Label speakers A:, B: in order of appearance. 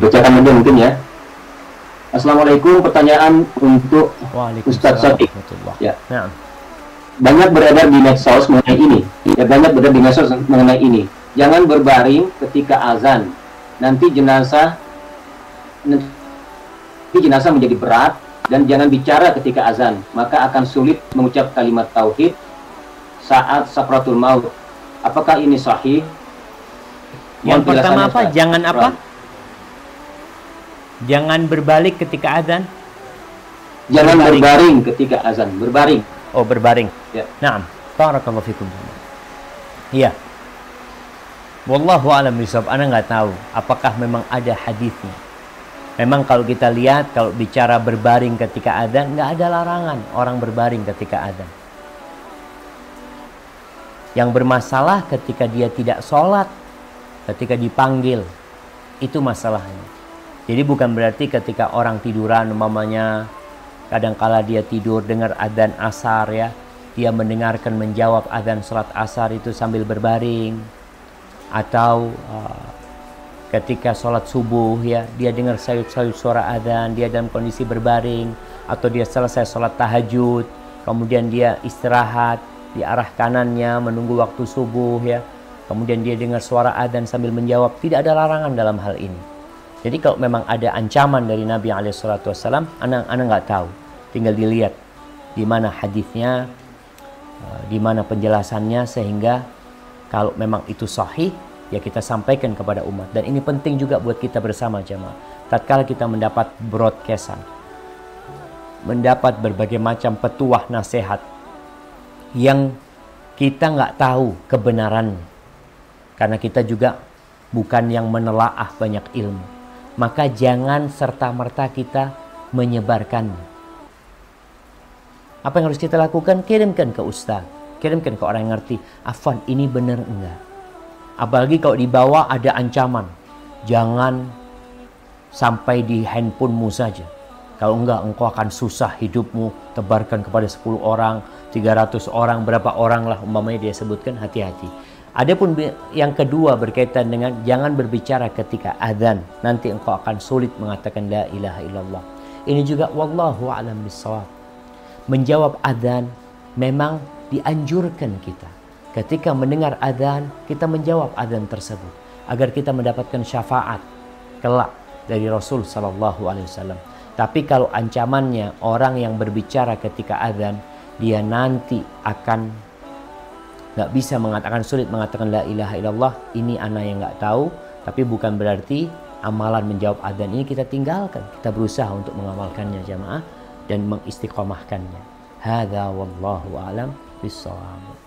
A: dibacakan aja mungkin ya. Assalamualaikum, pertanyaan untuk Ustadz Sotik. Ya.
B: Nah.
A: Banyak beredar di medsos mengenai ini. Ya, banyak beredar di medsos mengenai ini. Jangan berbaring ketika azan. Nanti jenazah menjadi berat, dan jangan bicara ketika azan, maka akan sulit mengucap kalimat tauhid saat sakratul maut. Apakah ini sahih?
B: Yang pertama apa? Jangan apa? Jangan berbalik ketika azan.
A: Jangan berbaring ketika azan. Berbaring.
B: Oh, berbaring.
A: Ya.
B: Naam. Barakallahu fikum. Iya. Wallahu a'lam bishawab. Ana nggak tahu apakah memang ada hadisnya. Memang kalau kita lihat, kalau bicara berbaring ketika adzan, nggak ada larangan orang berbaring ketika adzan. Yang bermasalah ketika dia tidak sholat, ketika dipanggil, itu masalahnya. Jadi bukan berarti ketika orang tiduran, umpamanya kadangkala dia tidur dengar adzan asar ya, dia mendengarkan menjawab adzan sholat asar itu sambil berbaring, atau ketika sholat subuh ya, dia dengar sayup-sayup suara adzan, dia dalam kondisi berbaring, atau dia selesai sholat tahajud, kemudian dia istirahat di arah kanannya menunggu waktu subuh ya, kemudian dia dengar suara adzan sambil menjawab, tidak ada larangan dalam hal ini. Jadi kalau memang ada ancaman dari Nabi SAW, anak nggak tahu, tinggal dilihat di mana hadisnya, di mana penjelasannya, sehingga kalau memang itu sahih, ya kita sampaikan kepada umat. Dan ini penting juga buat kita bersama jamaah. Tatkala kita mendapat broadcastan, mendapat berbagai macam petuah nasihat yang kita nggak tahu kebenarannya, karena kita juga bukan yang menelaah banyak ilmu, maka jangan serta-merta kita menyebarkannya. Apa yang harus kita lakukan? Kirimkan ke ustaz, kirimkan ke orang yang ngerti. Afwan, ini benar enggak? Apalagi kalau di bawah ada ancaman, jangan sampai di handphonemu saja. Kalau enggak, engkau akan susah hidupmu. Tebarkan kepada 10 orang, 300 orang, berapa orang lah umpamanya dia sebutkan, hati-hati. Adapun yang kedua berkaitan dengan jangan berbicara ketika adzan, nanti engkau akan sulit mengatakan la ilaha illallah. Ini juga wallahu a'lam bishawab. Menjawab adzan memang dianjurkan kita. Ketika mendengar adzan, kita menjawab adzan tersebut agar kita mendapatkan syafaat kelak dari Rasul sallallahu alaihi wasallam. Tapi kalau ancamannya orang yang berbicara ketika adzan, dia nanti akan nggak bisa mengatakan, sulit mengatakan la ilaha illallah, ini ana yang nggak tahu, tapi bukan berarti amalan menjawab adzan ini kita tinggalkan. Kita berusaha untuk mengamalkannya jamaah dan mengistiqomahkannya. Hadza wallahu a'lam bishawab.